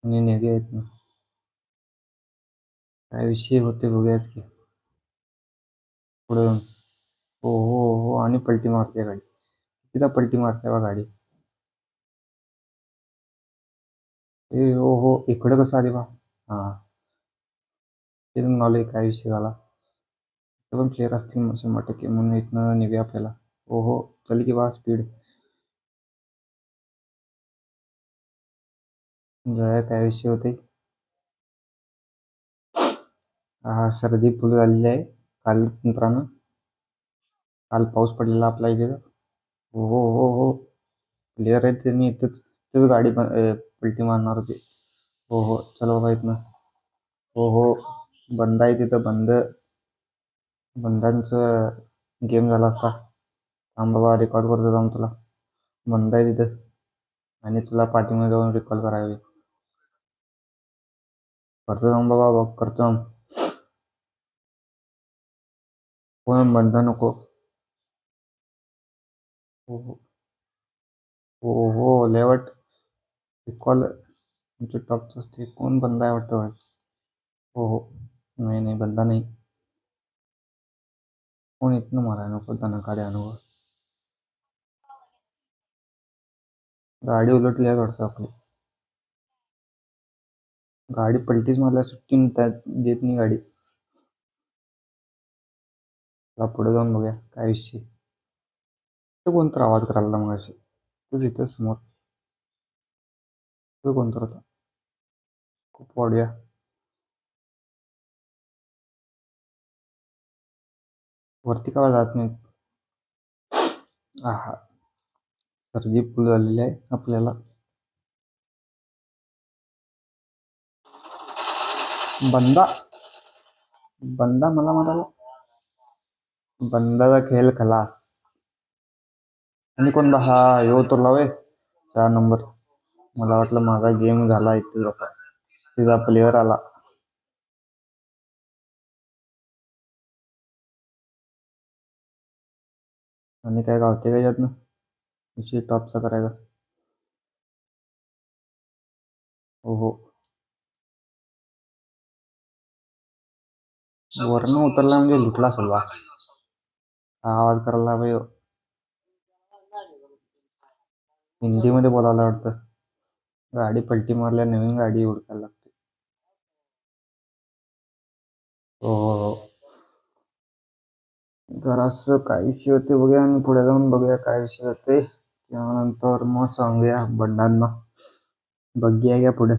आणि नेगे आहेत ना. काय विषय होते बघूयात की पुढे जाऊन. हो हो हो, आणि पलटी मारते गाडी. तिला पलटी मारते बा गाडी. ए हो हो, इकडे कसं आली बा. हा, ते मला काय विषय झाला. ते पण प्लेअर असतील 100% म्हणून इथनं निघूया आपल्याला. हो हो, चल की बा स्पीड. जया काय विषय होते. हा, सर्दी फुल झालेली आहे काल तंत्रानं. काल पाऊस पडलेला आपल्या इथे. हो हो हो हो, प्लेयर आहेत ते. मी इथंच इथंच गाडी पलटी मारणार होती. हो हो, चल बाबा इथनं. हो हो, बंद आहे तिथं. बंदांचं गेम झाला असता. थांब बाबा, रेकॉर्ड करतो जाऊन तुला. बंद आहे तिथं, आणि तुला पाठीमध्ये जाऊन रिकॉल करावी. करतो जाऊन बाबा, बघ करतो जाऊन. कोण बंद नको. हो हो हो हो, लेवट रिकॉल तुमच्या टॉपचं असते. कोण बंद आहे वाटतं बघ. हो हो, नाही नाही, बंदा नाही. कोण इथनं माराय नको, त्यांना गाडी आणू. गाडी उलटली आहे वाटतं आपली. गाडी पलटीच मारल्या, सुट्टी त्यात देत नाही गाडी. चला पुढे जाऊन बघूया काय विषय. तो कोणतर आवाज करायला मग अशी. तूच इथं समोर. तो कोणतर होता. खूप वाढूया. वरती का जात नाही. आहा, सर्दी फुल झालेली आहे आपल्याला. बंदा बंदा मला म्हणाला. बंदाचा खेळ खलास. आणि कोण बा, हा यो तो लावे 4 नंबर. मला वाटलं माझा गेम झाला इथे होता. तिचा प्लेअर आला. आणि काय गावते का यातनं विषय टॉपचा करायचा. हो हो, वरनं उतरला म्हणजे लुटला असेल बा. हा आवाज करायला भाई. हिंदीमध्ये बोलायला वाटतं. गाडी पलटी मारल्या, नवीन गाडी हुडकायला लागते. हो हो हो, जरासं काय विषय होते बघूया, आणि पुढे जाऊन बघूया काय विषय होते. त्यानंतर मग सांगूया बंडांना. बघूया घ्या पुढे.